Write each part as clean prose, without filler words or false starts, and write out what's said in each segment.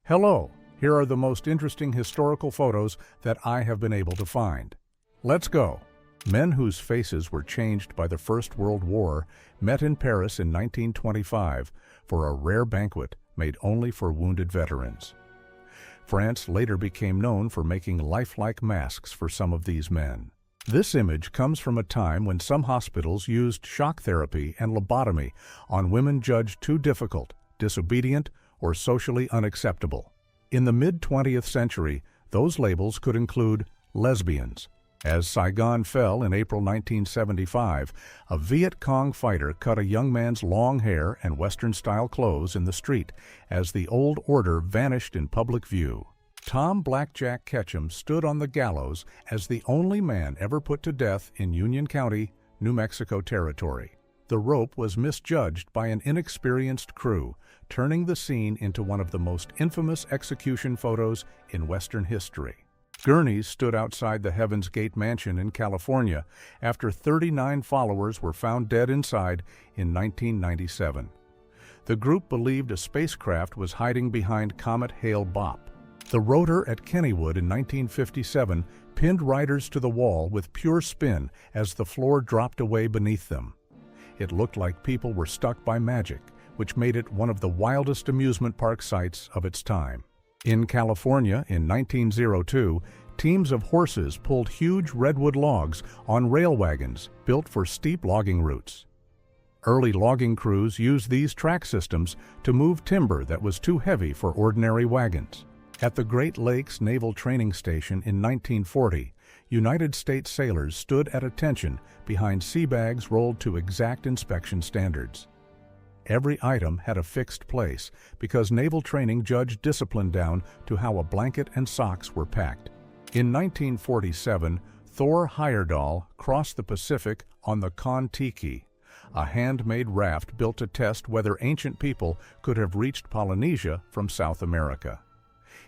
Hello, here are the most interesting historical photos that I have been able to find. Let's go. Men whose faces were changed by the First World War met in Paris in 1925 for a rare banquet made only for wounded veterans. France later became known for making lifelike masks for some of these men. This image comes from a time when some hospitals used shock therapy and lobotomy on women judged too difficult, disobedient, or socially unacceptable. In the mid-20th century, those labels could include lesbians. As Saigon fell in April 1975, a Viet Cong fighter cut a young man's long hair and Western-style clothes in the street as the old order vanished in public view. Tom Blackjack Ketchum stood on the gallows as the only man ever put to death in Union County, New Mexico Territory. The rope was misjudged by an inexperienced crew, turning the scene into one of the most infamous execution photos in Western history. Gurneys stood outside the Heaven's Gate mansion in California after 39 followers were found dead inside in 1997. The group believed a spacecraft was hiding behind Comet Hale-Bopp. The rotor at Kennywood in 1957 pinned riders to the wall with pure spin as the floor dropped away beneath them. It looked like people were stuck by magic, which made it one of the wildest amusement park sites of its time. In California in 1902, teams of horses pulled huge redwood logs on rail wagons built for steep logging routes. Early logging crews used these track systems to move timber that was too heavy for ordinary wagons. At the Great Lakes Naval Training Station in 1940, United States sailors stood at attention behind sea bags rolled to exact inspection standards. Every item had a fixed place because naval training judged discipline down to how a blanket and socks were packed. In 1947, Thor Heyerdahl crossed the Pacific on the Kon-Tiki, a handmade raft built to test whether ancient people could have reached Polynesia from South America.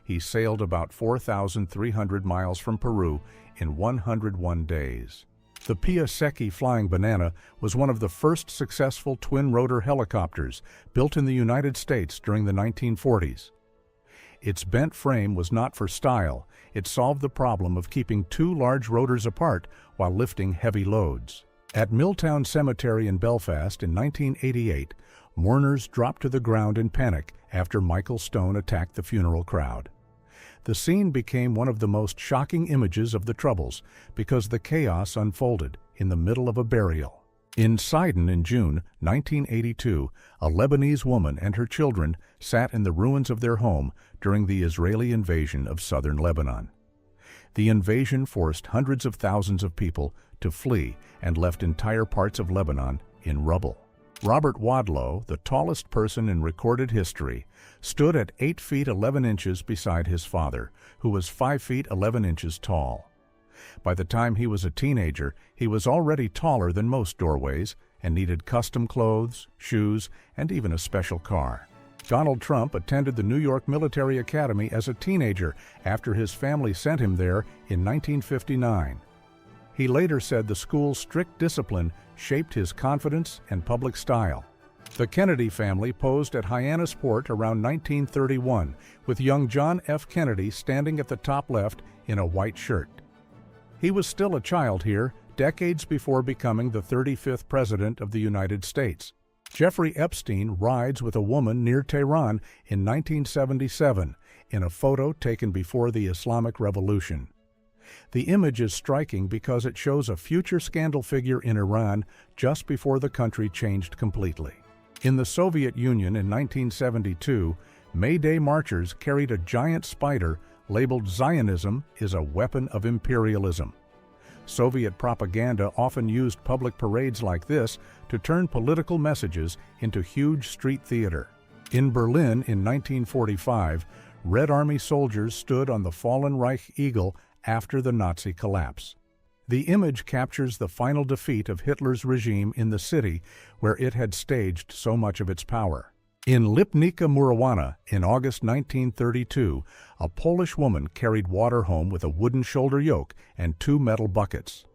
He sailed about 4,300 miles from Peru in 101 days. The Piasecki Flying Banana was one of the first successful twin-rotor helicopters built in the United States during the 1940s. Its bent frame was not for style. It solved the problem of keeping two large rotors apart while lifting heavy loads. At Milltown Cemetery in Belfast in 1988, mourners dropped to the ground in panic after Michael Stone attacked the funeral crowd. The scene became one of the most shocking images of the Troubles because the chaos unfolded in the middle of a burial. In Sidon in June 1982, a Lebanese woman and her children sat in the ruins of their home during the Israeli invasion of southern Lebanon. The invasion forced hundreds of thousands of people to flee and left entire parts of Lebanon in rubble. Robert Wadlow, the tallest person in recorded history, stood at 8 feet 11 inches beside his father, who was 5 feet 11 inches tall. By the time he was a teenager, he was already taller than most doorways and needed custom clothes, shoes, and even a special car. Donald Trump attended the New York Military Academy as a teenager after his family sent him there in 1959. He later said the school's strict discipline shaped his confidence and public style. The Kennedy family posed at Hyannisport around 1931, with young John F. Kennedy standing at the top left in a white shirt. He was still a child here, decades before becoming the 35th President of the United States. Jeffrey Epstein rides with a woman near Tehran in 1977 in a photo taken before the Islamic Revolution. The image is striking because it shows a future scandal figure in Iran just before the country changed completely. In the Soviet Union in 1972, May Day marchers carried a giant spider labeled "Zionism is a weapon of imperialism." Soviet propaganda often used public parades like this to turn political messages into huge street theater. In Berlin in 1945, Red Army soldiers stood on the fallen Reich Eagle after the Nazi collapse. The image captures the final defeat of Hitler's regime in the city where it had staged so much of its power. In Lipnica Murowana in August 1932, a Polish woman carried water home with a wooden shoulder yoke and 2 metal buckets.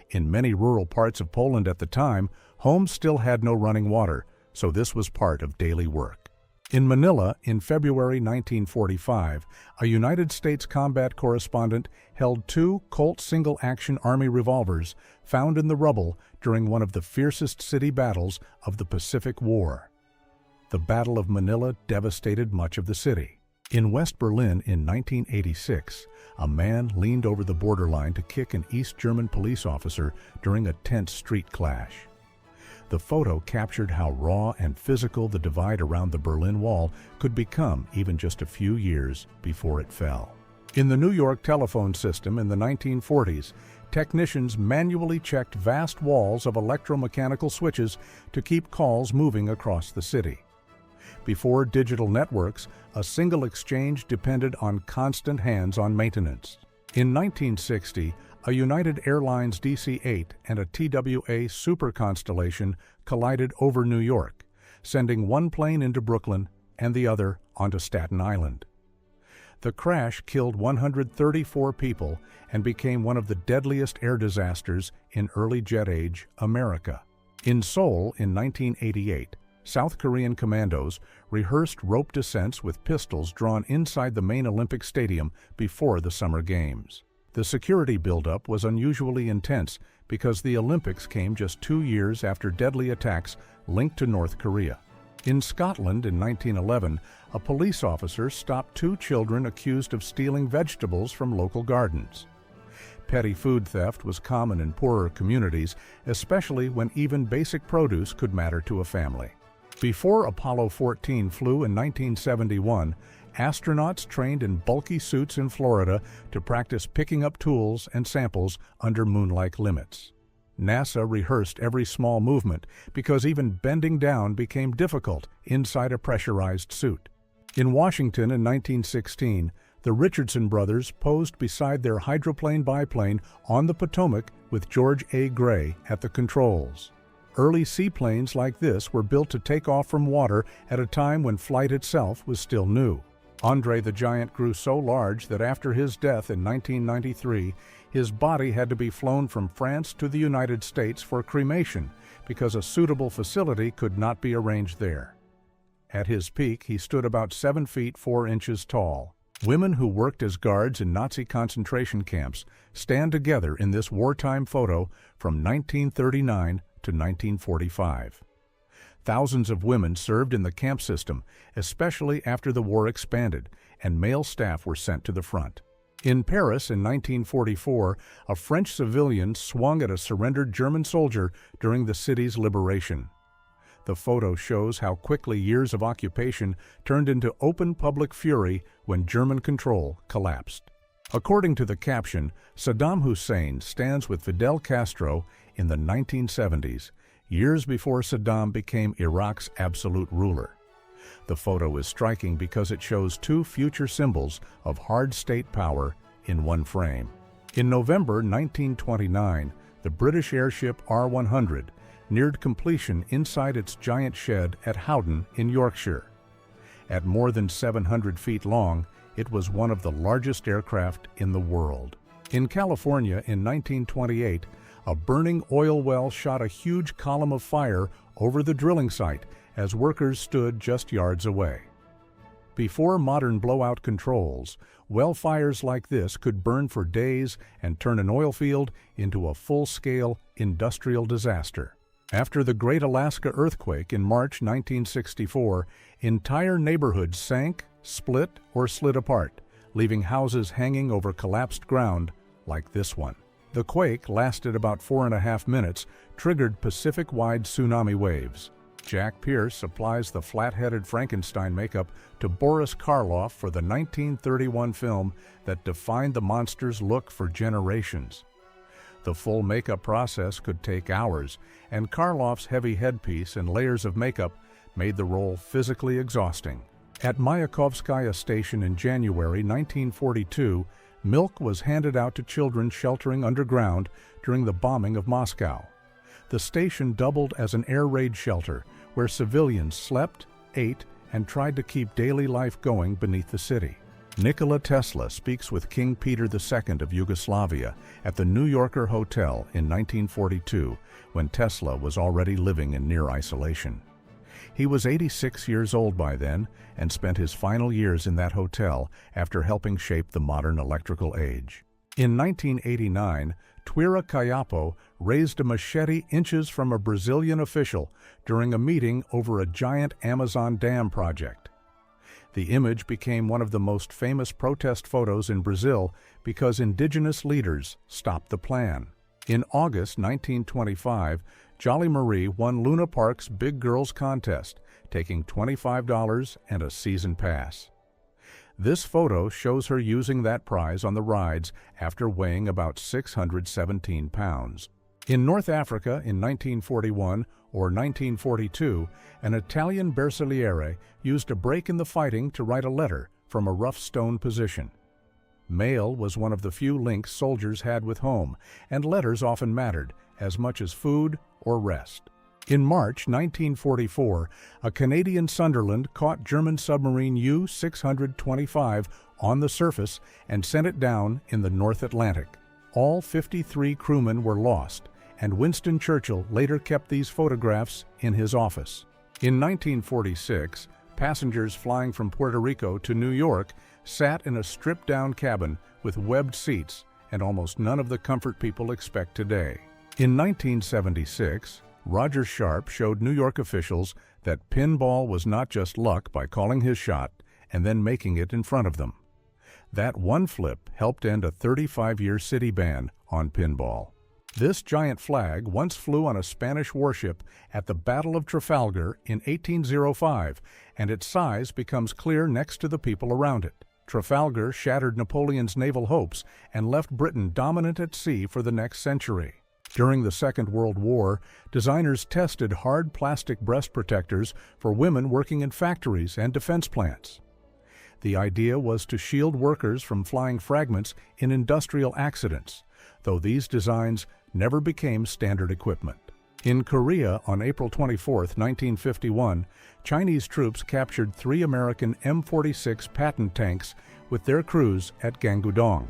In many rural parts of Poland at the time, homes still had no running water, so this was part of daily work. In Manila, in February 1945, a United States combat correspondent held 2 Colt single-action Army revolvers found in the rubble during one of the fiercest city battles of the Pacific War. The Battle of Manila devastated much of the city. In West Berlin in 1986, a man leaned over the borderline to kick an East German police officer during a tense street clash. The photo captured how raw and physical the divide around the Berlin Wall could become even just a few years before it fell. In the New York telephone system in the 1940s, technicians manually checked vast walls of electromechanical switches to keep calls moving across the city. Before digital networks, a single exchange depended on constant hands-on maintenance. In 1960, a United Airlines DC-8 and a TWA Super Constellation collided over New York, sending one plane into Brooklyn and the other onto Staten Island. The crash killed 134 people and became one of the deadliest air disasters in early jet age America. In Seoul in 1988, South Korean commandos rehearsed rope descents with pistols drawn inside the main Olympic Stadium before the Summer Games. The security buildup was unusually intense because the Olympics came just 2 years after deadly attacks linked to North Korea. In Scotland in 1911, a police officer stopped 2 children accused of stealing vegetables from local gardens. Petty food theft was common in poorer communities, especially when even basic produce could matter to a family. Before Apollo 14 flew in 1971, astronauts trained in bulky suits in Florida to practice picking up tools and samples under moon-like limits. NASA rehearsed every small movement because even bending down became difficult inside a pressurized suit. In Washington in 1916, the Richardson brothers posed beside their hydroplane biplane on the Potomac with George A. Gray at the controls. Early seaplanes like this were built to take off from water at a time when flight itself was still new. Andre the Giant grew so large that after his death in 1993, his body had to be flown from France to the United States for cremation because a suitable facility could not be arranged there. At his peak, he stood about 7 feet 4 inches tall. Women who worked as guards in Nazi concentration camps stand together in this wartime photo from 1939 to 1945. Thousands of women served in the camp system, especially after the war expanded, and male staff were sent to the front. In Paris in 1944, a French civilian swung at a surrendered German soldier during the city's liberation. The photo shows how quickly years of occupation turned into open public fury when German control collapsed. According to the caption, Saddam Hussein stands with Fidel Castro in the 1970s, years before Saddam became Iraq's absolute ruler. The photo is striking because it shows 2 future symbols of hard state power in one frame. In November 1929, the British airship R-100 neared completion inside its giant shed at Howden in Yorkshire. At more than 700 feet long, it was one of the largest aircraft in the world. In California in 1928, a burning oil well shot a huge column of fire over the drilling site as workers stood just yards away. Before modern blowout controls, well fires like this could burn for days and turn an oil field into a full-scale industrial disaster. After the Great Alaska Earthquake in March 1964, entire neighborhoods sank, split, or slid apart, leaving houses hanging over collapsed ground like this one. The quake lasted about 4.5 minutes, triggered Pacific-wide tsunami waves. Jack Pierce applies the flat-headed Frankenstein makeup to Boris Karloff for the 1931 film that defined the monster's look for generations. The full makeup process could take hours, and Karloff's heavy headpiece and layers of makeup made the role physically exhausting. At Mayakovskaya Station in January 1942, milk was handed out to children sheltering underground during the bombing of Moscow. The station doubled as an air raid shelter where civilians slept, ate, and tried to keep daily life going beneath the city. Nikola Tesla speaks with King Peter II of Yugoslavia at the New Yorker Hotel in 1942 when Tesla was already living in near isolation. He was 86 years old by then and spent his final years in that hotel after helping shape the modern electrical age. In 1989, Twira Kayapo raised a machete inches from a Brazilian official during a meeting over a giant Amazon dam project. The image became one of the most famous protest photos in Brazil because indigenous leaders stopped the plan. In August 1925, Jolly Marie won Luna Park's Big Girls Contest, taking $25 and a season pass. This photo shows her using that prize on the rides after weighing about 617 pounds. In North Africa in 1941 or 1942, an Italian bersagliere used a break in the fighting to write a letter from a rough stone position. Mail was one of the few links soldiers had with home, and letters often mattered as much as food or rest. In March 1944, a Canadian Sunderland caught German submarine U-625 on the surface and sent it down in the North Atlantic. All 53 crewmen were lost, and Winston Churchill later kept these photographs in his office. In 1946, passengers flying from Puerto Rico to New York sat in a stripped-down cabin with webbed seats and almost none of the comfort people expect today. In 1976, Roger Sharp showed New York officials that pinball was not just luck by calling his shot and then making it in front of them. That one flip helped end a 35-year city ban on pinball. This giant flag once flew on a Spanish warship at the Battle of Trafalgar in 1805, and its size becomes clear next to the people around it. Trafalgar shattered Napoleon's naval hopes and left Britain dominant at sea for the next century. During the Second World War, designers tested hard plastic breast protectors for women working in factories and defense plants. The idea was to shield workers from flying fragments in industrial accidents, though these designs never became standard equipment. In Korea on April 24, 1951, Chinese troops captured 3 American M-46 Patton tanks with their crews at Gangudong.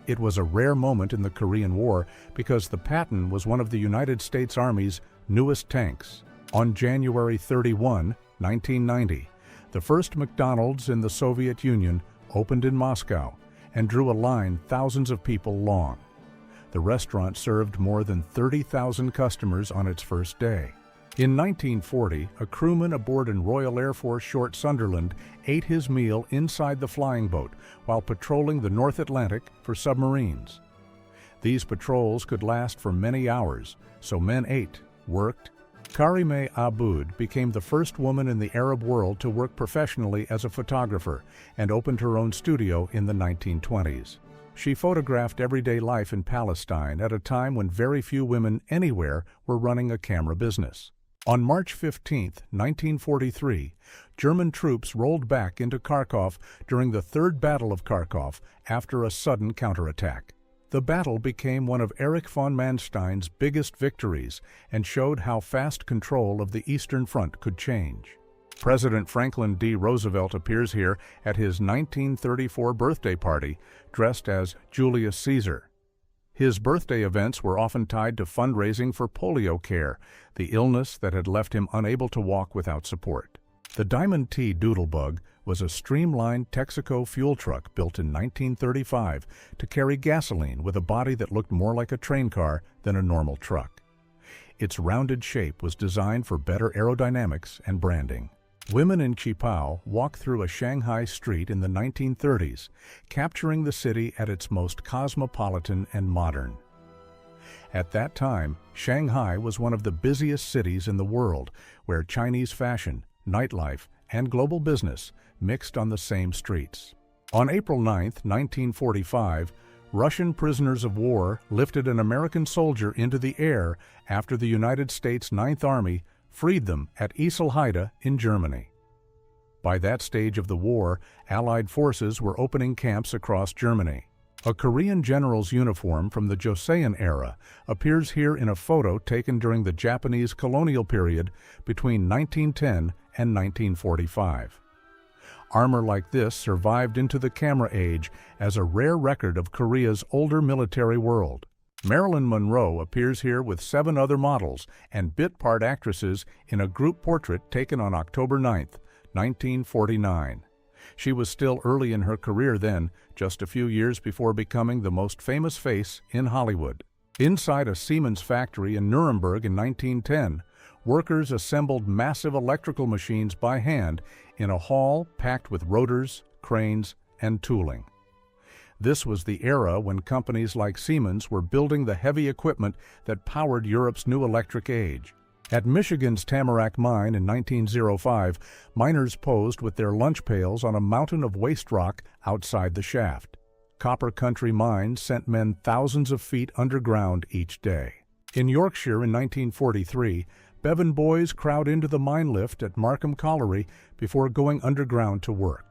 It was a rare moment in the Korean War because the Patton was one of the United States Army's newest tanks. On January 31, 1990, the first McDonald's in the Soviet Union opened in Moscow and drew a line thousands of people long. The restaurant served more than 30,000 customers on its first day. In 1940, a crewman aboard an Royal Air Force short Sunderland ate his meal inside the flying boat while patrolling the North Atlantic for submarines. These patrols could last for many hours, so men ate, worked. Karime Aboud became the first woman in the Arab world to work professionally as a photographer and opened her own studio in the 1920s. She photographed everyday life in Palestine at a time when very few women anywhere were running a camera business. On March 15, 1943, German troops rolled back into Kharkov during the Third Battle of Kharkov after a sudden counterattack. The battle became one of Erich von Manstein's biggest victories and showed how fast control of the Eastern Front could change. President Franklin D. Roosevelt appears here at his 1934 birthday party, dressed as Julius Caesar. His birthday events were often tied to fundraising for polio care, the illness that had left him unable to walk without support. The Diamond T Doodlebug was a streamlined Texaco fuel truck built in 1935 to carry gasoline with a body that looked more like a train car than a normal truck. Its rounded shape was designed for better aerodynamics and branding. Women in Qipao walked through a Shanghai street in the 1930s, capturing the city at its most cosmopolitan and modern. At that time, Shanghai was one of the busiest cities in the world, where Chinese fashion, nightlife, and global business mixed on the same streets. On April 9, 1945, Russian prisoners of war lifted an American soldier into the air after the United States Ninth Army freed them at Iselheide in Germany. By that stage of the war, Allied forces were opening camps across Germany. A Korean general's uniform from the Joseon era appears here in a photo taken during the Japanese colonial period between 1910 and 1945. Armor like this survived into the camera age as a rare record of Korea's older military world. Marilyn Monroe appears here with 7 other models and bit-part actresses in a group portrait taken on October 9, 1949. She was still early in her career then, just a few years before becoming the most famous face in Hollywood. Inside a Siemens factory in Nuremberg in 1910, workers assembled massive electrical machines by hand in a hall packed with rotors, cranes, and tooling. This was the era when companies like Siemens were building the heavy equipment that powered Europe's new electric age. At Michigan's Tamarack Mine in 1905, miners posed with their lunch pails on a mountain of waste rock outside the shaft. Copper Country Mines sent men thousands of feet underground each day. In Yorkshire in 1943, Bevan boys crowd into the mine lift at Markham Colliery before going underground to work.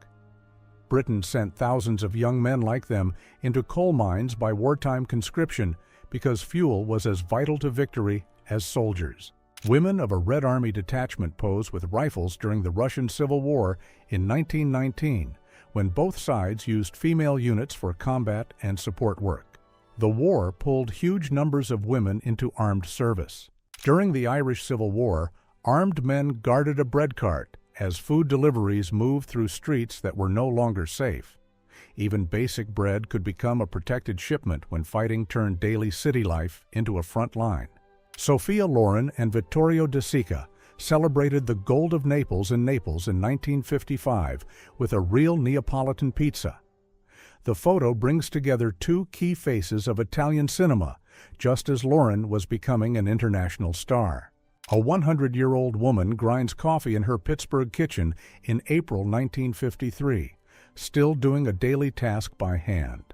Britain sent thousands of young men like them into coal mines by wartime conscription because fuel was as vital to victory as soldiers. Women of a Red Army detachment posed with rifles during the Russian Civil War in 1919, when both sides used female units for combat and support work. The war pulled huge numbers of women into armed service. During the Irish Civil War, armed men guarded a bread cart as food deliveries moved through streets that were no longer safe. Even basic bread could become a protected shipment when fighting turned daily city life into a front line. Sophia Loren and Vittorio De Sica celebrated the Gold of Naples in 1955 with a real Neapolitan pizza. The photo brings together 2 key faces of Italian cinema, just as Loren was becoming an international star. A 100-year-old woman grinds coffee in her Pittsburgh kitchen in April 1953, still doing a daily task by hand.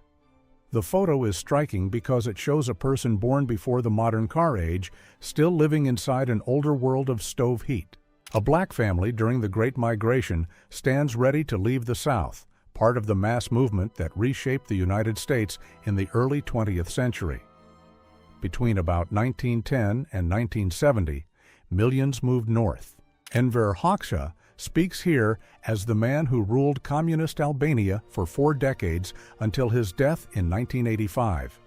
The photo is striking because it shows a person born before the modern car age, still living inside an older world of stove heat. A black family during the Great Migration stands ready to leave the South, part of the mass movement that reshaped the United States in the early 20th century. Between about 1910 and 1970, millions moved north. Enver Hoxha speaks here as the man who ruled communist Albania for 4 decades until his death in 1985.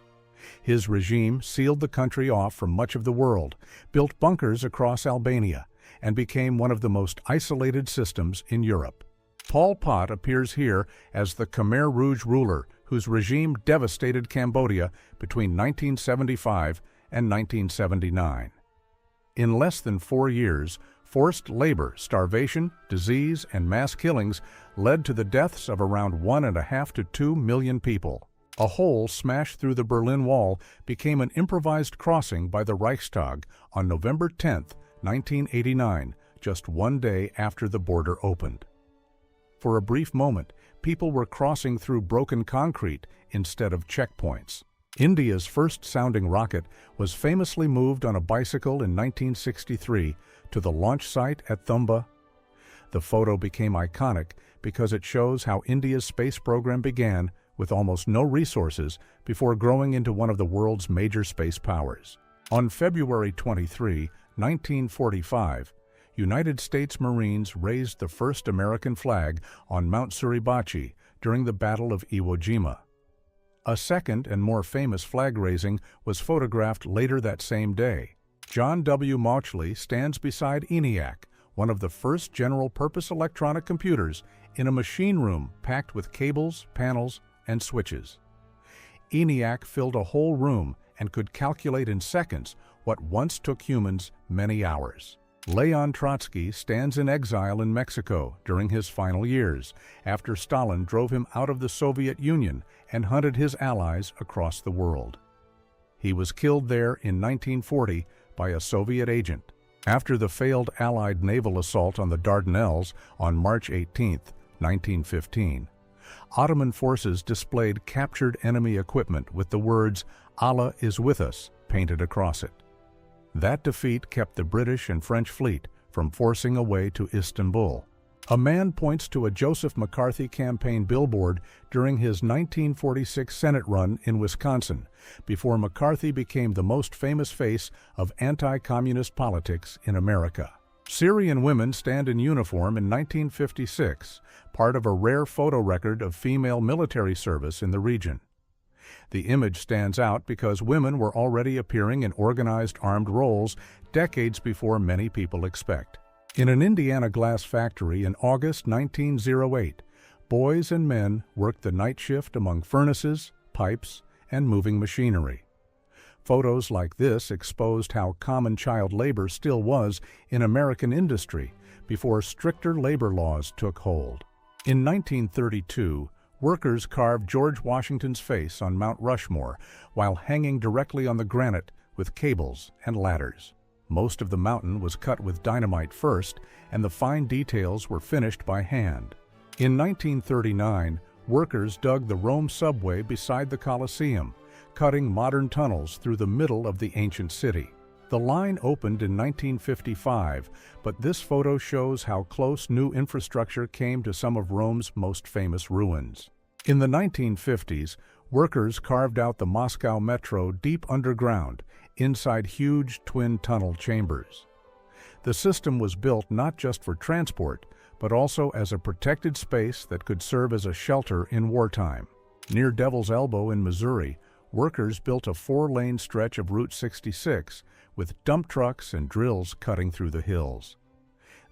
His regime sealed the country off from much of the world, built bunkers across Albania, and became one of the most isolated systems in Europe. Pol Pot appears here as the Khmer Rouge ruler whose regime devastated Cambodia between 1975 and 1979. In less than 4 years, forced labor, starvation, disease, and mass killings led to the deaths of around 1.5 to 2 million people. A hole smashed through the Berlin Wall became an improvised crossing by the Reichstag on November 10, 1989, just 1 day after the border opened. For a brief moment, people were crossing through broken concrete instead of checkpoints. India's first sounding rocket was famously moved on a bicycle in 1963 to the launch site at Thumba. The photo became iconic because it shows how India's space program began with almost no resources before growing into one of the world's major space powers. On February 23, 1945, United States Marines raised the first American flag on Mount Suribachi during the Battle of Iwo Jima. A second and more famous flag raising was photographed later that same day. John W. Mauchly stands beside ENIAC, one of the first general-purpose electronic computers, in a machine room packed with cables, panels, and switches. ENIAC filled a whole room and could calculate in seconds what once took humans many hours. Leon Trotsky stands in exile in Mexico during his final years, after Stalin drove him out of the Soviet Union and hunted his allies across the world. He was killed there in 1940 by a Soviet agent. After the failed Allied naval assault on the Dardanelles on March 18, 1915, Ottoman forces displayed captured enemy equipment with the words, "Allah is with us," painted across it. That defeat kept the British and French fleet from forcing a way to Istanbul. A man points to a Joseph McCarthy campaign billboard during his 1946 Senate run in Wisconsin, before McCarthy became the most famous face of anti-communist politics in America. Syrian women stand in uniform in 1956, part of a rare photo record of female military service in the region. The image stands out because women were already appearing in organized armed roles decades before many people expect. In an Indiana glass factory in August 1908, boys and men worked the night shift among furnaces, pipes, and moving machinery. Photos like this exposed how common child labor still was in American industry before stricter labor laws took hold. In 1932, workers carved George Washington's face on Mount Rushmore while hanging directly on the granite with cables and ladders. Most of the mountain was cut with dynamite first, and the fine details were finished by hand. In 1939, workers dug the Rome subway beside the Colosseum, cutting modern tunnels through the middle of the ancient city. The line opened in 1955, but this photo shows how close new infrastructure came to some of Rome's most famous ruins. In the 1950s, workers carved out the Moscow metro deep underground, inside huge twin tunnel chambers. The system was built not just for transport, but also as a protected space that could serve as a shelter in wartime. Near Devil's Elbow in Missouri, workers built a 4-lane stretch of Route 66 with dump trucks and drills cutting through the hills.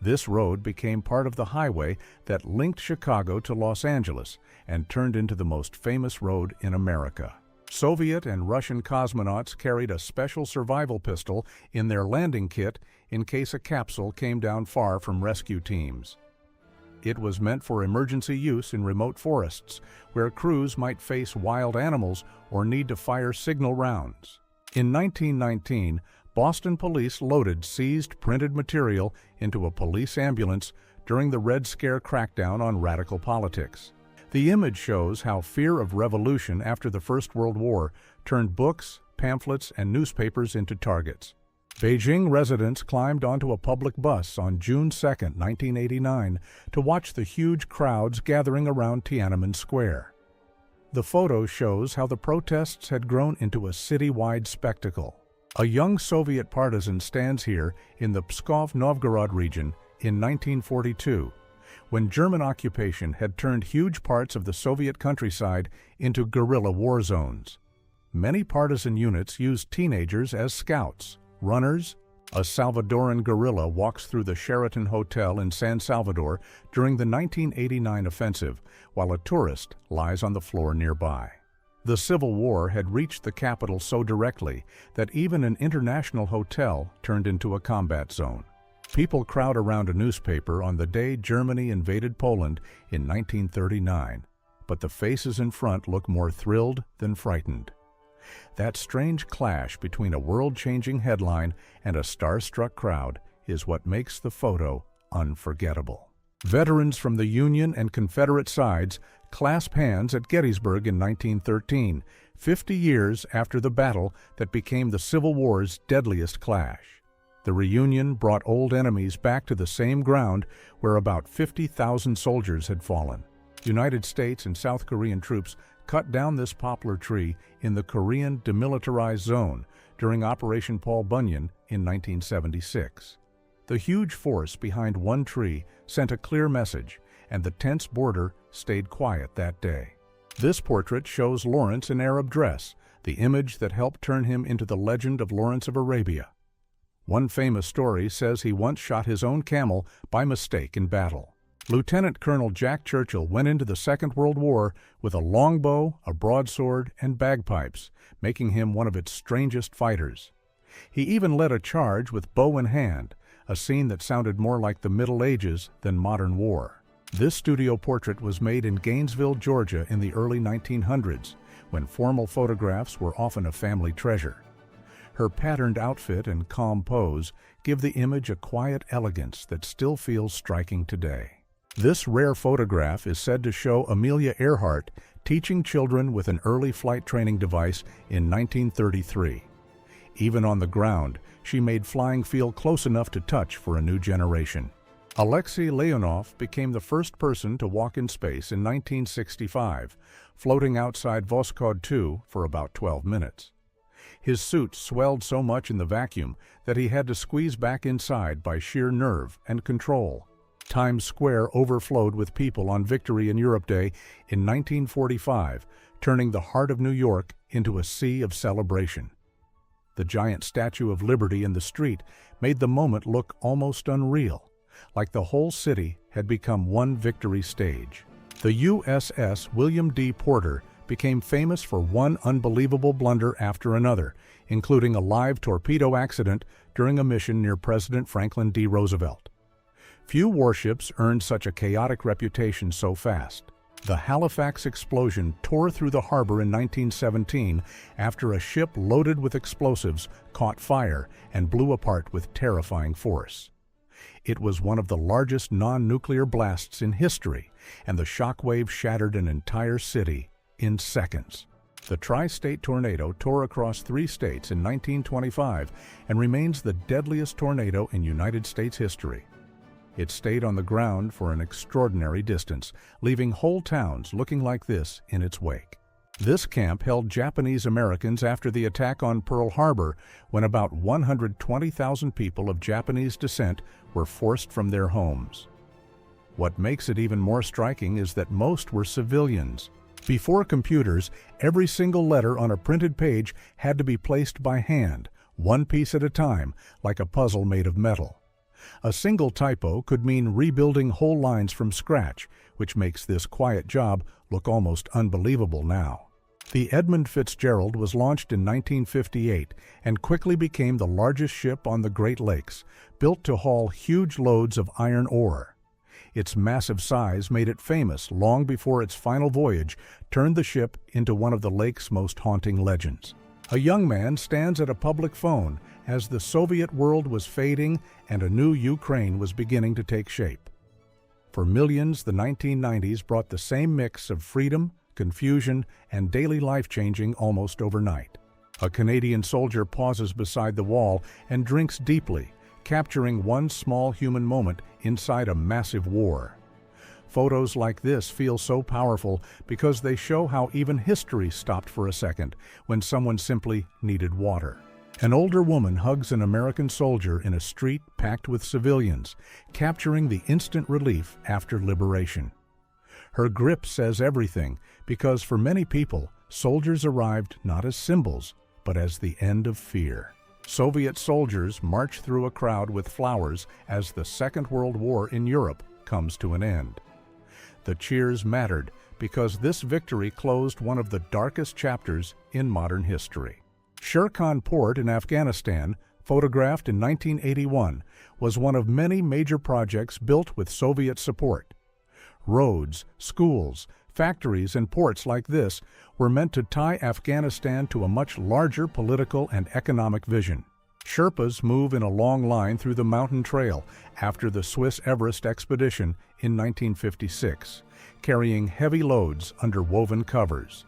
This road became part of the highway that linked Chicago to Los Angeles and turned into the most famous road in America. Soviet and Russian cosmonauts carried a special survival pistol in their landing kit in case a capsule came down far from rescue teams. It was meant for emergency use in remote forests, where crews might face wild animals or need to fire signal rounds. In 1919, Boston police loaded seized printed material into a police ambulance during the Red Scare crackdown on radical politics. The image shows how fear of revolution after the First World War turned books, pamphlets, and newspapers into targets. Beijing residents climbed onto a public bus on June 2, 1989, to watch the huge crowds gathering around Tiananmen Square. The photo shows how the protests had grown into a citywide spectacle. A young Soviet partisan stands here in the Pskov-Novgorod region in 1942, when German occupation had turned huge parts of the Soviet countryside into guerrilla war zones. Many partisan units used teenagers as scouts, runners. A Salvadoran guerrilla walks through the Sheraton Hotel in San Salvador during the 1989 offensive, while a tourist lies on the floor nearby. The Civil War had reached the capital so directly that even an international hotel turned into a combat zone. People crowd around a newspaper on the day Germany invaded Poland in 1939, but the faces in front look more thrilled than frightened. That strange clash between a world-changing headline and a starstruck crowd is what makes the photo unforgettable. Veterans from the Union and Confederate sides clasp hands at Gettysburg in 1913, 50 years after the battle that became the Civil War's deadliest clash. The reunion brought old enemies back to the same ground where about 50,000 soldiers had fallen. United States and South Korean troops cut down this poplar tree in the Korean Demilitarized Zone during Operation Paul Bunyan in 1976. The huge force behind one tree sent a clear message, and the tense border stayed quiet that day. This portrait shows Lawrence in Arab dress, the image that helped turn him into the legend of Lawrence of Arabia. One famous story says he once shot his own camel by mistake in battle. Lieutenant Colonel Jack Churchill went into the Second World War with a longbow, a broadsword, and bagpipes, making him one of its strangest fighters. He even led a charge with bow in hand, a scene that sounded more like the Middle Ages than modern war. This studio portrait was made in Gainesville, Georgia in the early 1900s, when formal photographs were often a family treasure. Her patterned outfit and calm pose give the image a quiet elegance that still feels striking today. This rare photograph is said to show Amelia Earhart teaching children with an early flight training device in 1933. Even on the ground, she made flying feel close enough to touch for a new generation. Alexei Leonov became the first person to walk in space in 1965, floating outside Voskhod 2 for about 12 minutes. His suit swelled so much in the vacuum that he had to squeeze back inside by sheer nerve and control. Times Square overflowed with people on Victory in Europe Day in 1945, turning the heart of New York into a sea of celebration. The giant Statue of Liberty in the street made the moment look almost unreal, like the whole city had become one victory stage. The USS William D. Porter became famous for one unbelievable blunder after another, including a live torpedo accident during a mission near President Franklin D. Roosevelt. Few warships earned such a chaotic reputation so fast. The Halifax explosion tore through the harbor in 1917 after a ship loaded with explosives caught fire and blew apart with terrifying force. It was one of the largest non-nuclear blasts in history, and the shockwave shattered an entire city in seconds. The tri-state tornado tore across 3 states in 1925 and remains the deadliest tornado in United States history. It stayed on the ground for an extraordinary distance, leaving whole towns looking like this in its wake. This camp held Japanese Americans after the attack on Pearl Harbor, when about 120,000 people of Japanese descent were forced from their homes. What makes it even more striking is that most were civilians. Before computers, every single letter on a printed page had to be placed by hand, one piece at a time, like a puzzle made of metal. A single typo could mean rebuilding whole lines from scratch, which makes this quiet job look almost unbelievable now. The Edmund Fitzgerald was launched in 1958 and quickly became the largest ship on the Great Lakes, built to haul huge loads of iron ore. Its massive size made it famous long before its final voyage turned the ship into one of the lake's most haunting legends. A young man stands at a public phone as the Soviet world was fading and a new Ukraine was beginning to take shape. For millions, the 1990s brought the same mix of freedom, confusion, and daily life changing almost overnight. A Canadian soldier pauses beside the wall and drinks deeply, capturing one small human moment inside a massive war. Photos like this feel so powerful because they show how even history stopped for a second when someone simply needed water. An older woman hugs an American soldier in a street packed with civilians, capturing the instant relief after liberation. Her grip says everything because for many people, soldiers arrived not as symbols, but as the end of fear. Soviet soldiers march through a crowd with flowers as the Second World War in Europe comes to an end. The cheers mattered because this victory closed one of the darkest chapters in modern history. Sher Khan Port in Afghanistan, photographed in 1981, was one of many major projects built with Soviet support. Roads, schools, factories, and ports like this were meant to tie Afghanistan to a much larger political and economic vision. Sherpas move in a long line through the mountain trail after the Swiss Everest expedition in 1956, carrying heavy loads under woven covers.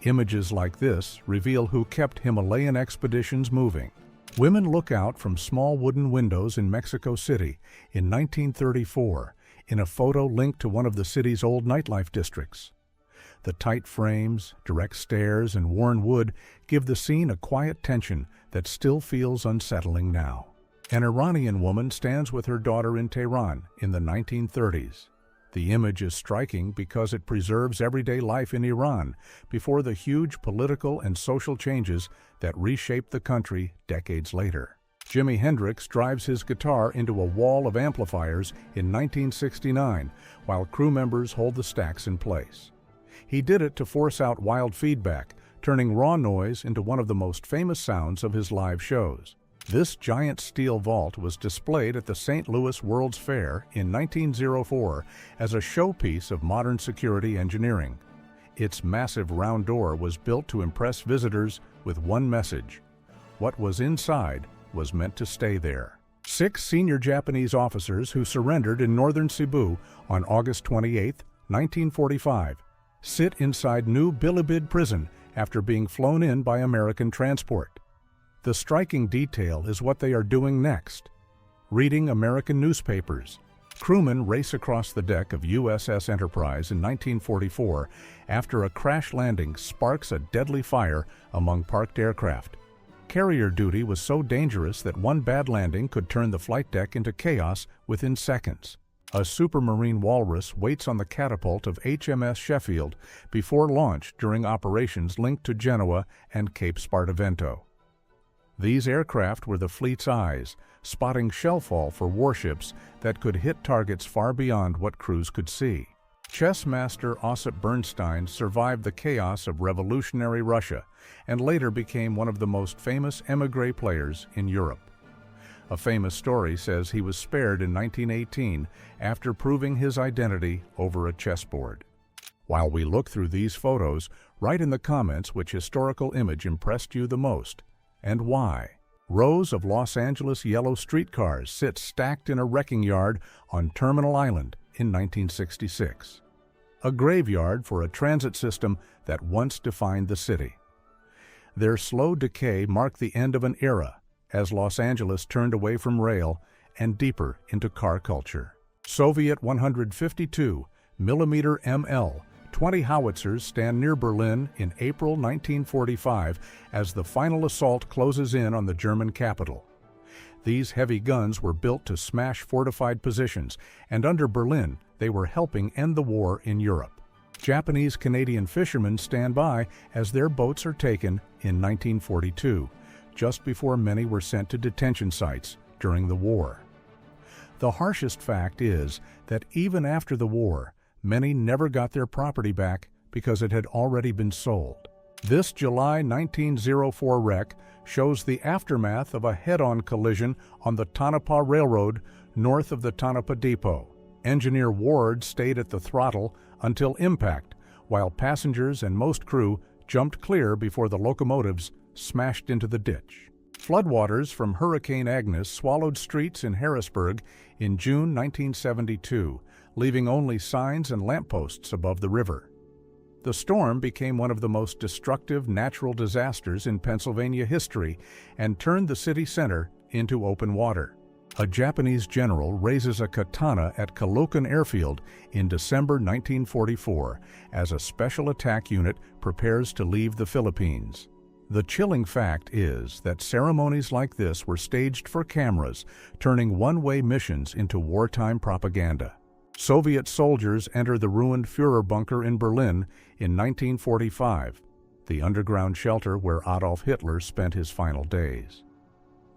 Images like this reveal who kept Himalayan expeditions moving. Women look out from small wooden windows in Mexico City in 1934 in a photo linked to one of the city's old nightlife districts. The tight frames, direct stairs, and worn wood give the scene a quiet tension that still feels unsettling now. An Iranian woman stands with her daughter in Tehran in the 1930s. The image is striking because it preserves everyday life in Iran before the huge political and social changes that reshaped the country decades later. Jimi Hendrix drives his guitar into a wall of amplifiers in 1969 while crew members hold the stacks in place. He did it to force out wild feedback, turning raw noise into one of the most famous sounds of his live shows. This giant steel vault was displayed at the St. Louis World's Fair in 1904 as a showpiece of modern security engineering. Its massive round door was built to impress visitors with one message: what was inside was meant to stay there. 6 senior Japanese officers who surrendered in northern Cebu on August 28, 1945, sit inside New Bilibid prison after being flown in by American transport. The striking detail is what they are doing next: reading American newspapers. Crewmen race across the deck of USS Enterprise in 1944 after a crash landing sparks a deadly fire among parked aircraft. Carrier duty was so dangerous that one bad landing could turn the flight deck into chaos within seconds. A supermarine walrus waits on the catapult of HMS Sheffield before launch during operations linked to Genoa and Cape Spartivento. These aircraft were the fleet's eyes, spotting shellfall for warships that could hit targets far beyond what crews could see. Chess master Ossip Bernstein survived the chaos of revolutionary Russia and later became one of the most famous émigré players in Europe. A famous story says he was spared in 1918 after proving his identity over a chessboard. While we look through these photos, write in the comments which historical image impressed you the most and why. Rows of Los Angeles yellow streetcars sit stacked in a wrecking yard on Terminal Island in 1966. A graveyard for a transit system that once defined the city. Their slow decay marked the end of an era as Los Angeles turned away from rail and deeper into car culture. Soviet 152 mm ML 20 howitzers stand near Berlin in April 1945 as the final assault closes in on the German capital. These heavy guns were built to smash fortified positions, and under Berlin, they were helping end the war in Europe. Japanese-Canadian fishermen stand by as their boats are taken in 1942, just before many were sent to detention sites during the war. The harshest fact is that even after the war, many never got their property back because it had already been sold. This July 1904 wreck shows the aftermath of a head-on collision on the Tonopah Railroad north of the Tonopah Depot. Engineer Ward stayed at the throttle until impact, while passengers and most crew jumped clear before the locomotives smashed into the ditch. Floodwaters from Hurricane Agnes swallowed streets in Harrisburg in June 1972, leaving only signs and lampposts above the river. The storm became one of the most destructive natural disasters in Pennsylvania history and turned the city center into open water. A Japanese general raises a katana at Caloocan Airfield in December 1944 as a special attack unit prepares to leave the Philippines. The chilling fact is that ceremonies like this were staged for cameras, turning one-way missions into wartime propaganda. Soviet soldiers enter the ruined Führer bunker in Berlin in 1945, the underground shelter where Adolf Hitler spent his final days.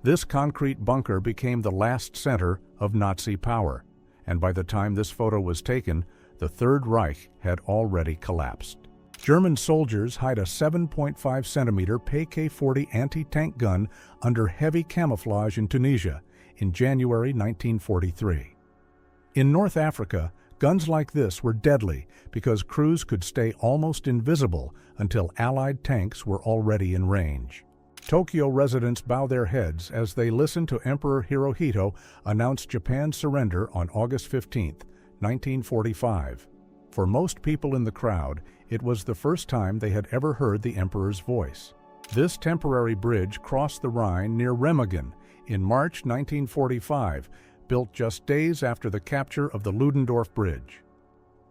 This concrete bunker became the last center of Nazi power, and by the time this photo was taken, the Third Reich had already collapsed. German soldiers hide a 7.5-centimeter PK-40 anti-tank gun under heavy camouflage in Tunisia in January 1943. In North Africa, guns like this were deadly because crews could stay almost invisible until Allied tanks were already in range. Tokyo residents bow their heads as they listen to Emperor Hirohito announce Japan's surrender on August 15, 1945. For most people in the crowd, it was the first time they had ever heard the emperor's voice. This temporary bridge crossed the Rhine near Remagen in March 1945, built just days after the capture of the Ludendorff Bridge.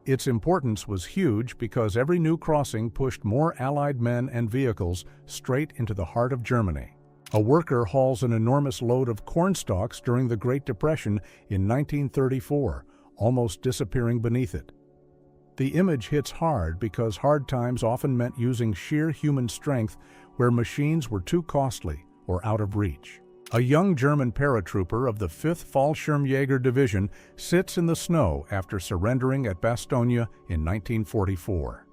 Its importance was huge because every new crossing pushed more Allied men and vehicles straight into the heart of Germany. A worker hauls an enormous load of corn stalks during the Great Depression in 1934, almost disappearing beneath it. The image hits hard because hard times often meant using sheer human strength where machines were too costly or out of reach. A young German paratrooper of the 5th Fallschirmjäger Division sits in the snow after surrendering at Bastogne in 1944.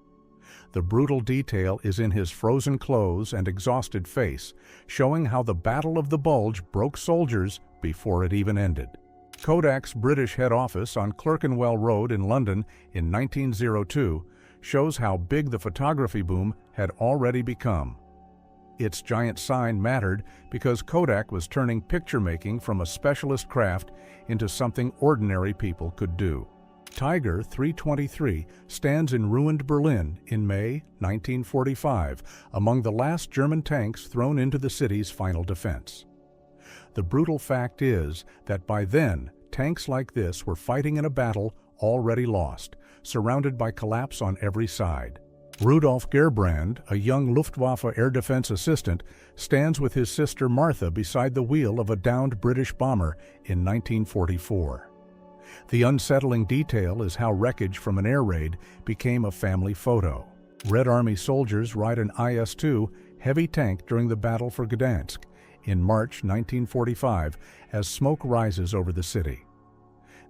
The brutal detail is in his frozen clothes and exhausted face, showing how the Battle of the Bulge broke soldiers before it even ended. Kodak's British head office on Clerkenwell Road in London in 1902 shows how big the photography boom had already become. Its giant sign mattered because Kodak was turning picture-making from a specialist craft into something ordinary people could do. Tiger 323 stands in ruined Berlin in May 1945, among the last German tanks thrown into the city's final defense. The brutal fact is that by then, tanks like this were fighting in a battle already lost, surrounded by collapse on every side. Rudolf Gerbrand, a young Luftwaffe air defense assistant, stands with his sister Martha beside the wheel of a downed British bomber in 1944. The unsettling detail is how wreckage from an air raid became a family photo. Red Army soldiers ride an IS-2 heavy tank during the Battle for Gdansk in March 1945 as smoke rises over the city.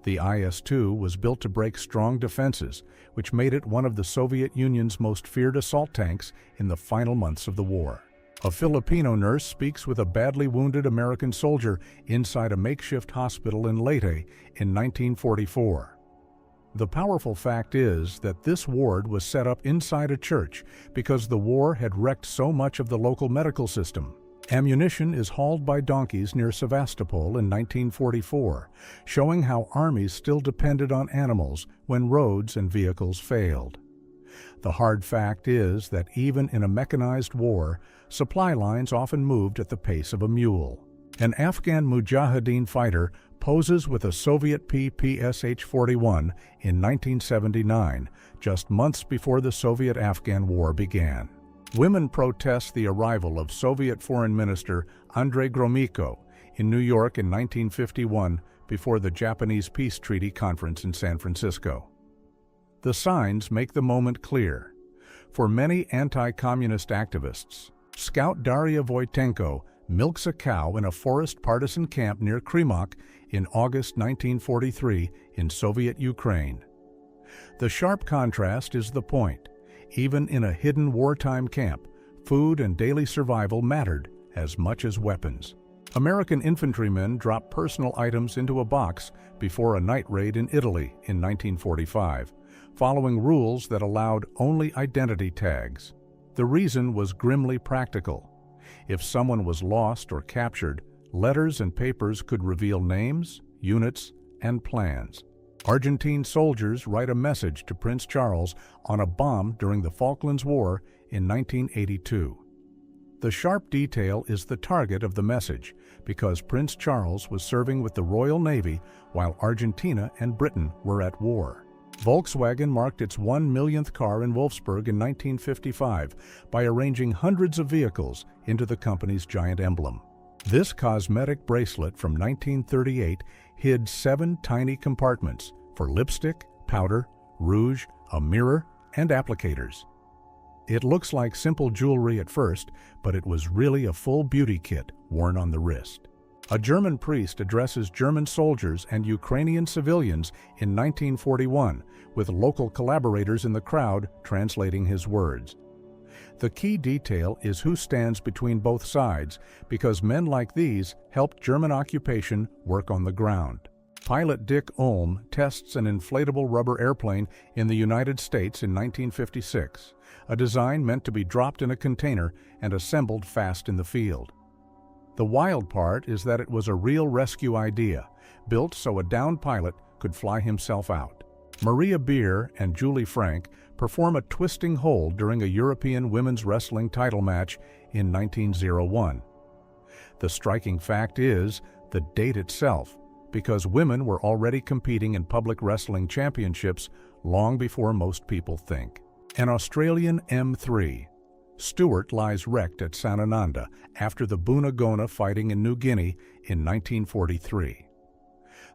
The IS-2 was built to break strong defenses, which made it one of the Soviet Union's most feared assault tanks in the final months of the war. A Filipino nurse speaks with a badly wounded American soldier inside a makeshift hospital in Leyte in 1944. The powerful fact is that this ward was set up inside a church because the war had wrecked so much of the local medical system. Ammunition is hauled by donkeys near Sevastopol in 1944, showing how armies still depended on animals when roads and vehicles failed. The hard fact is that even in a mechanized war, supply lines often moved at the pace of a mule. An Afghan Mujahideen fighter poses with a Soviet PPSH-41 in 1979, just months before the Soviet-Afghan War began. Women protest the arrival of Soviet Foreign Minister Andrei Gromyko in New York in 1951 before the Japanese Peace Treaty Conference in San Francisco. The signs make the moment clear. For many anti-communist activists, Scout Daria Voitenko milks a cow in a forest partisan camp near Krymok in August 1943 in Soviet Ukraine. The sharp contrast is the point. Even in a hidden wartime camp, food and daily survival mattered as much as weapons. American infantrymen dropped personal items into a box before a night raid in Italy in 1945, following rules that allowed only identity tags. The reason was grimly practical. If someone was lost or captured, letters and papers could reveal names, units, and plans. Argentine soldiers write a message to Prince Charles on a bomb during the Falklands War in 1982. The sharp detail is the target of the message because Prince Charles was serving with the Royal Navy while Argentina and Britain were at war. Volkswagen marked its 1 millionth car in Wolfsburg in 1955 by arranging hundreds of vehicles into the company's giant emblem. This cosmetic bracelet from 1938 hid 7 tiny compartments for lipstick, powder, rouge, a mirror, and applicators. It looks like simple jewelry at first, but it was really a full beauty kit worn on the wrist. A German priest addresses German soldiers and Ukrainian civilians in 1941, with local collaborators in the crowd translating his words. The key detail is who stands between both sides, because men like these helped German occupation work on the ground. Pilot Dick Ulm tests an inflatable rubber airplane in the United States in 1956, a design meant to be dropped in a container and assembled fast in the field. The wild part is that it was a real rescue idea, built so a downed pilot could fly himself out. Maria Beer and Julie Frank perform a twisting hold during a European women's wrestling title match in 1901. The striking fact is the date itself, because women were already competing in public wrestling championships long before most people think. An Australian M3. Stewart lies wrecked at Sanananda after the Bunagona fighting in New Guinea in 1943.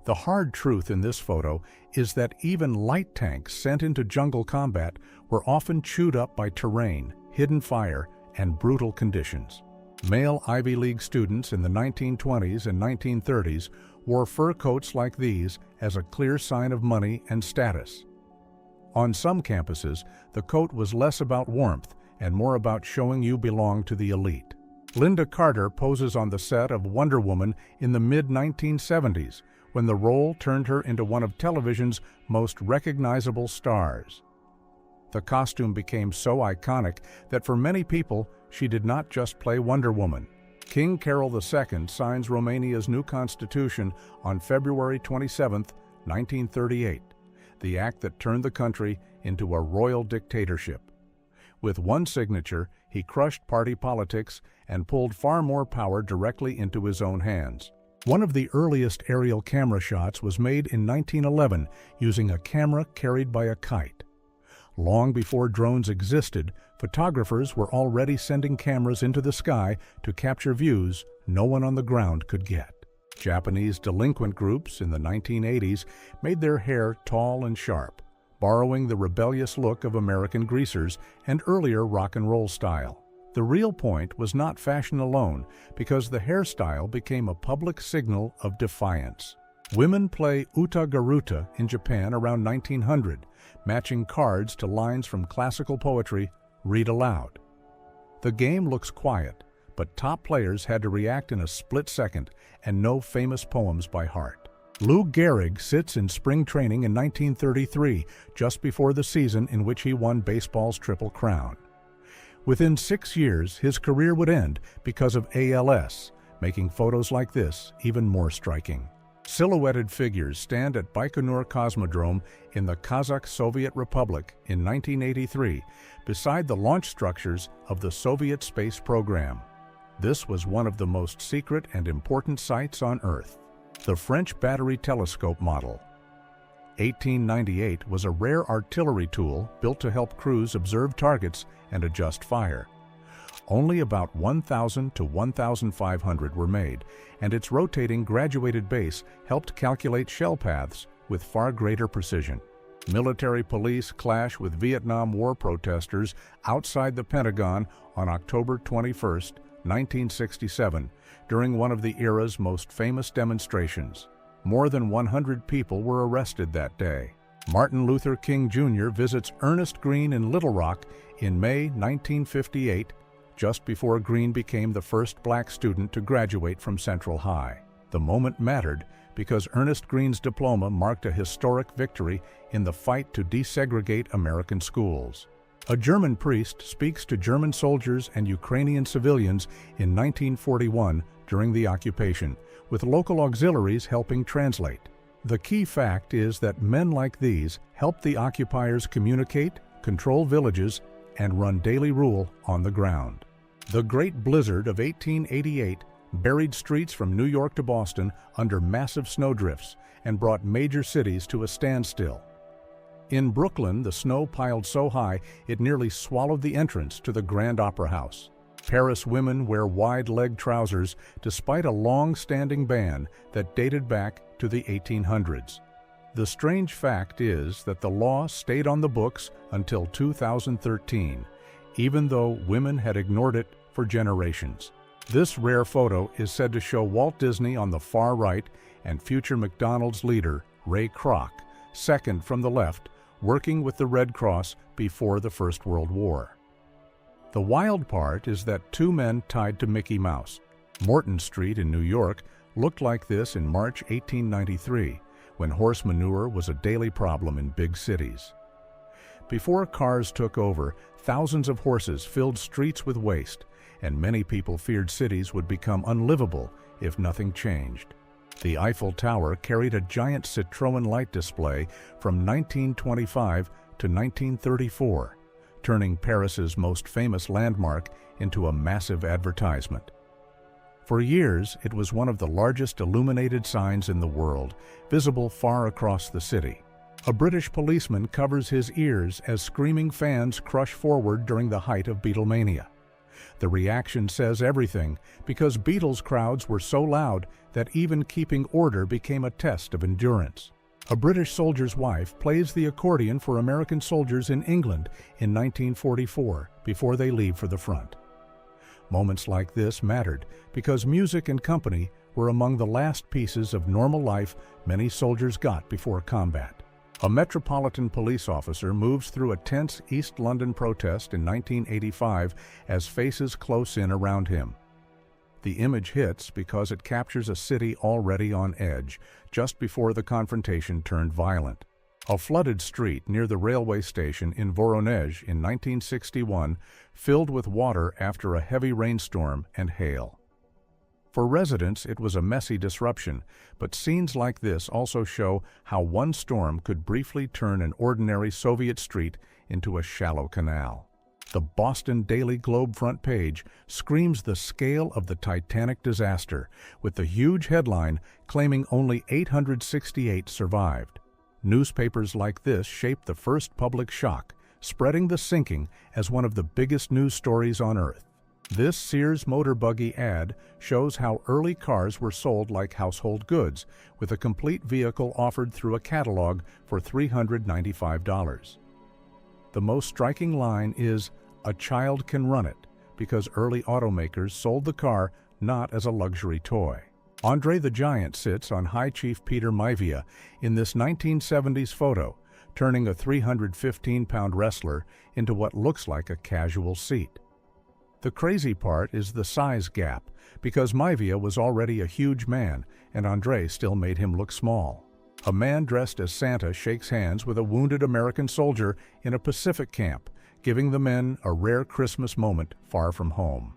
The hard truth in this photo is that even light tanks sent into jungle combat were often chewed up by terrain, hidden fire, and brutal conditions. Male Ivy League students in the 1920s and 1930s wore fur coats like these as a clear sign of money and status. On some campuses, the coat was less about warmth and more about showing you belong to the elite. Linda Carter poses on the set of Wonder Woman in the mid-1970s, when the role turned her into one of television's most recognizable stars. The costume became so iconic that for many people, she did not just play Wonder Woman. King Carol II signs Romania's new constitution on February 27, 1938, the act that turned the country into a royal dictatorship. With one signature, he crushed party politics and pulled far more power directly into his own hands. One of the earliest aerial camera shots was made in 1911 using a camera carried by a kite. Long before drones existed, photographers were already sending cameras into the sky to capture views no one on the ground could get. Japanese delinquent groups in the 1980s made their hair tall and sharp, borrowing the rebellious look of American greasers and earlier rock and roll style. The real point was not fashion alone, because the hairstyle became a public signal of defiance. Women play uta garuta in Japan around 1900, matching cards to lines from classical poetry read aloud. The game looks quiet, but top players had to react in a split second and know famous poems by heart. Lou Gehrig sits in spring training in 1933, just before the season in which he won baseball's Triple Crown. Within 6 years, his career would end because of ALS, making photos like this even more striking. Silhouetted figures stand at Baikonur Cosmodrome in the Kazakh Soviet Republic in 1983, beside the launch structures of the Soviet space program. This was one of the most secret and important sites on Earth. The French battery telescope model. 1898 was a rare artillery tool built to help crews observe targets and adjust fire. Only about 1,000 to 1,500 were made, and its rotating graduated base helped calculate shell paths with far greater precision. Military police clash with Vietnam War protesters outside the Pentagon on October 21, 1967, during one of the era's most famous demonstrations. More than 100 people were arrested that day. Martin Luther King Jr. visits Ernest Green in Little Rock in May 1958, just before Green became the first black student to graduate from Central High. The moment mattered because Ernest Green's diploma marked a historic victory in the fight to desegregate American schools. A German priest speaks to German soldiers and Ukrainian civilians in 1941 during the occupation, with local auxiliaries helping translate. The key fact is that men like these helped the occupiers communicate, control villages, and run daily rule on the ground. The Great Blizzard of 1888 buried streets from New York to Boston under massive snowdrifts and brought major cities to a standstill. In Brooklyn, the snow piled so high it nearly swallowed the entrance to the Grand Opera House. Paris women wear wide-leg trousers despite a long-standing ban that dated back to the 1800s. The strange fact is that the law stayed on the books until 2013, even though women had ignored it for generations. This rare photo is said to show Walt Disney on the far right and future McDonald's leader, Ray Kroc, second from the left, working with the Red Cross before the First World War. The wild part is that two men tied to Mickey Mouse. Morton Street in New York looked like this in March 1893, when horse manure was a daily problem in big cities. Before cars took over, thousands of horses filled streets with waste, and many people feared cities would become unlivable if nothing changed. The Eiffel Tower carried a giant Citroën light display from 1925 to 1934, turning Paris's most famous landmark into a massive advertisement. For years, it was one of the largest illuminated signs in the world, visible far across the city. A British policeman covers his ears as screaming fans crush forward during the height of Beatlemania. The reaction says everything, because Beatles crowds were so loud that even keeping order became a test of endurance. A British soldier's wife plays the accordion for American soldiers in England in 1944 before they leave for the front. Moments like this mattered because music and company were among the last pieces of normal life many soldiers got before combat. A Metropolitan Police officer moves through a tense East London protest in 1985 as faces close in around him. The image hits because it captures a city already on edge, just before the confrontation turned violent. A flooded street near the railway station in Voronezh in 1961 filled with water after a heavy rainstorm and hail. For residents, it was a messy disruption, but scenes like this also show how one storm could briefly turn an ordinary Soviet street into a shallow canal. The Boston Daily Globe front page screams the scale of the Titanic disaster, with the huge headline claiming only 868 survived. Newspapers like this shaped the first public shock, spreading the sinking as one of the biggest news stories on Earth. This Sears motor buggy ad shows how early cars were sold like household goods, with a complete vehicle offered through a catalog for $395. The most striking line is, "A child can run it," because early automakers sold the car not as a luxury toy. Andre the Giant sits on High Chief Peter Maivia in this 1970s photo, turning a 315-pound wrestler into what looks like a casual seat. The crazy part is the size gap, because Maivia was already a huge man, and Andre still made him look small. A man dressed as Santa shakes hands with a wounded American soldier in a Pacific camp, giving the men a rare Christmas moment far from home.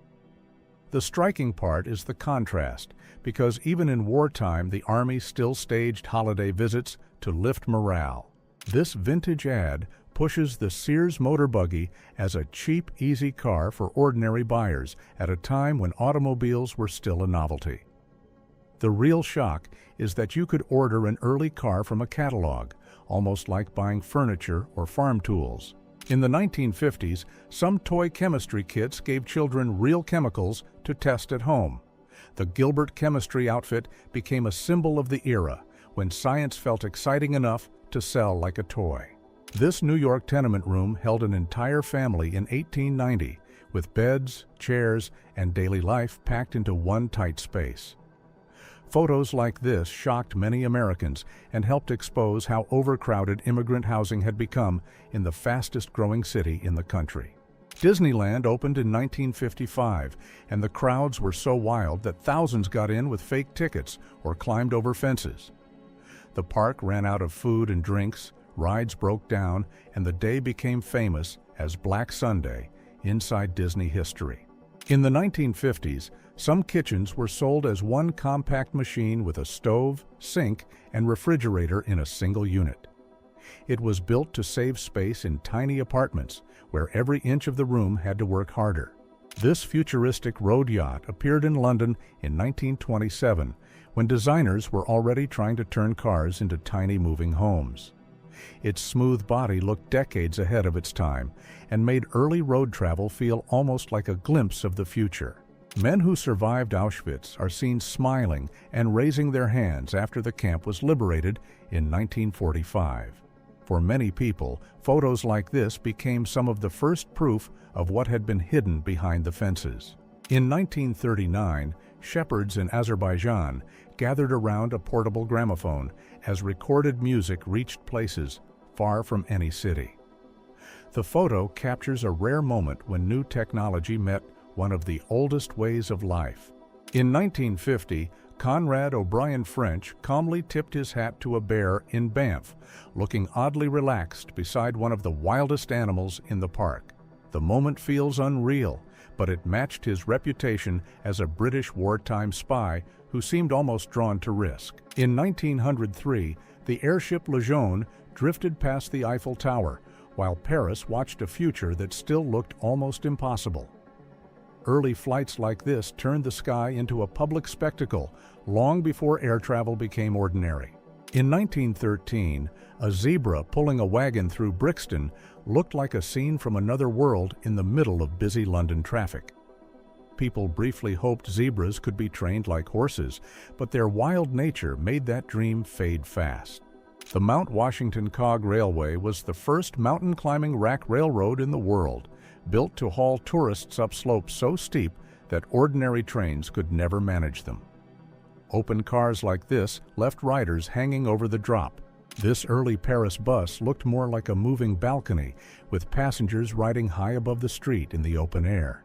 The striking part is the contrast, because even in wartime the Army still staged holiday visits to lift morale. This vintage ad pushes the Sears motor buggy as a cheap, easy car for ordinary buyers at a time when automobiles were still a novelty. The real shock is that you could order an early car from a catalog, almost like buying furniture or farm tools. In the 1950s, some toy chemistry kits gave children real chemicals to test at home. The Gilbert chemistry outfit became a symbol of the era, when science felt exciting enough to sell like a toy. This New York tenement room held an entire family in 1890, with beds, chairs, and daily life packed into one tight space. Photos like this shocked many Americans and helped expose how overcrowded immigrant housing had become in the fastest-growing city in the country. Disneyland opened in 1955, and the crowds were so wild that thousands got in with fake tickets or climbed over fences. The park ran out of food and drinks, rides broke down, and the day became famous as Black Sunday inside Disney history. In the 1950s, some kitchens were sold as one compact machine with a stove, sink, and refrigerator in a single unit. It was built to save space in tiny apartments, where every inch of the room had to work harder. This futuristic road yacht appeared in London in 1927, when designers were already trying to turn cars into tiny moving homes. Its smooth body looked decades ahead of its time and made early road travel feel almost like a glimpse of the future. Men who survived Auschwitz are seen smiling and raising their hands after the camp was liberated in 1945. For many people, photos like this became some of the first proof of what had been hidden behind the fences. In 1939, shepherds in Azerbaijan gathered around a portable gramophone as recorded music reached places far from any city. The photo captures a rare moment when new technology met one of the oldest ways of life. In 1950, Conrad O'Brien French calmly tipped his hat to a bear in Banff, looking oddly relaxed beside one of the wildest animals in the park. The moment feels unreal, but it matched his reputation as a British wartime spy who seemed almost drawn to risk. In 1903, the airship Lejeune drifted past the Eiffel Tower, while Paris watched a future that still looked almost impossible. Early flights like this turned the sky into a public spectacle long before air travel became ordinary. In 1913, a zebra pulling a wagon through Brixton looked like a scene from another world in the middle of busy London traffic. People briefly hoped zebras could be trained like horses, but their wild nature made that dream fade fast. The Mount Washington Cog Railway was the first mountain climbing rack railroad in the world, built to haul tourists up slopes so steep that ordinary trains could never manage them. Open cars like this left riders hanging over the drop. This early Paris bus looked more like a moving balcony, with passengers riding high above the street in the open air.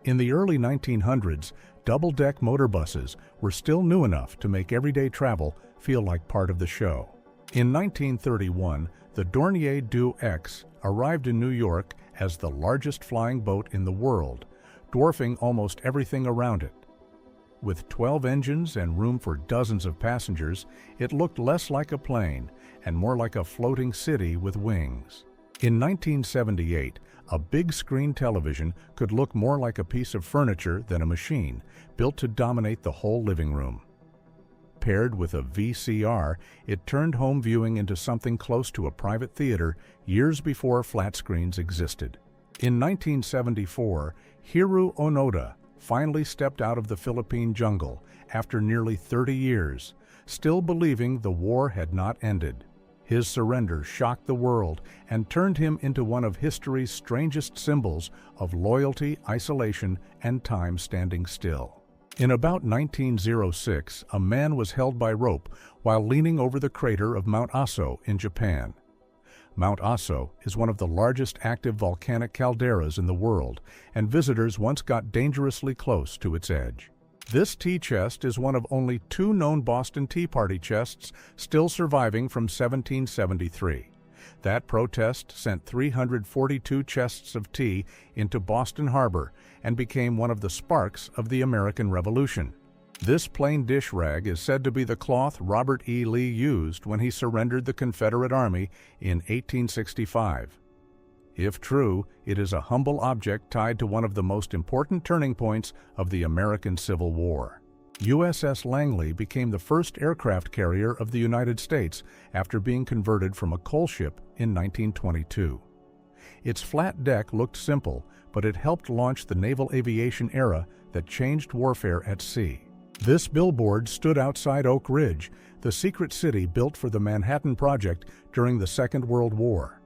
In the early 1900s, double-deck motor buses were still new enough to make everyday travel feel like part of the show. In 1931, the Dornier Du X arrived in New York as the largest flying boat in the world, dwarfing almost everything around it. With 12 engines and room for dozens of passengers, it looked less like a plane and more like a floating city with wings. In 1978, a big screen television could look more like a piece of furniture than a machine, built to dominate the whole living room. Paired with a VCR, it turned home viewing into something close to a private theater years before flat screens existed. In 1974, Hiru Onoda finally stepped out of the Philippine jungle after nearly 30 years, still believing the war had not ended. His surrender shocked the world and turned him into one of history's strangest symbols of loyalty, isolation, and time standing still. In about 1906, a man was held by rope while leaning over the crater of Mount Aso in Japan. Mount Aso is one of the largest active volcanic calderas in the world, and visitors once got dangerously close to its edge. This tea chest is one of only 2 known Boston Tea Party chests still surviving from 1773. That protest sent 342 chests of tea into Boston Harbor and became one of the sparks of the American Revolution. This plain dish rag is said to be the cloth Robert E. Lee used when he surrendered the Confederate Army in 1865. If true, it is a humble object tied to one of the most important turning points of the American Civil War. USS Langley became the first aircraft carrier of the United States after being converted from a coal ship in 1922. Its flat deck looked simple, but it helped launch the naval aviation era that changed warfare at sea. This billboard stood outside Oak Ridge, the secret city built for the Manhattan Project during the Second World War.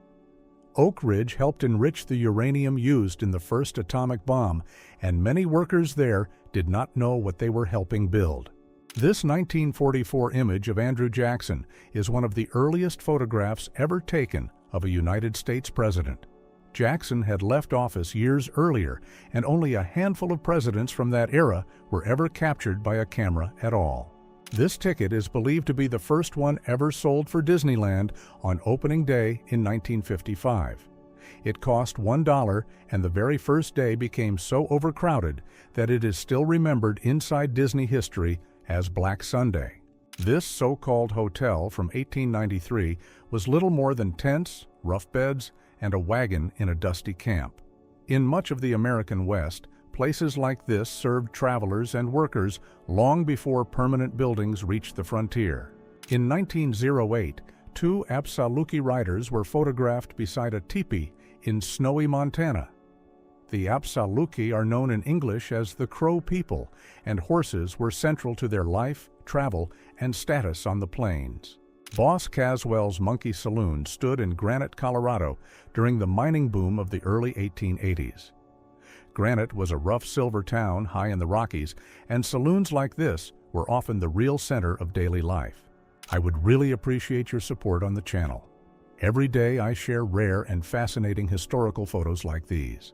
Oak Ridge helped enrich the uranium used in the first atomic bomb, and many workers there did not know what they were helping build. This 1944 image of Andrew Jackson is one of the earliest photographs ever taken of a United States president. Jackson had left office years earlier, and only a handful of presidents from that era were ever captured by a camera at all. This ticket is believed to be the first one ever sold for Disneyland on opening day in 1955. It cost $1, and the very first day became so overcrowded that it is still remembered inside Disney history as Black Sunday. This so-called hotel from 1893 was little more than tents, rough beds, and a wagon in a dusty camp. In much of the American West, places like this served travelers and workers long before permanent buildings reached the frontier. In 1908, 2 Apsaluki riders were photographed beside a teepee in snowy Montana. The Apsaluki are known in English as the Crow People, and horses were central to their life, travel, and status on the plains. Boss Caswell's Monkey Saloon stood in Granite, Colorado during the mining boom of the early 1880s. Granite was a rough silver town high in the Rockies, and saloons like this were often the real center of daily life. I would really appreciate your support on the channel. Every day I share rare and fascinating historical photos like these.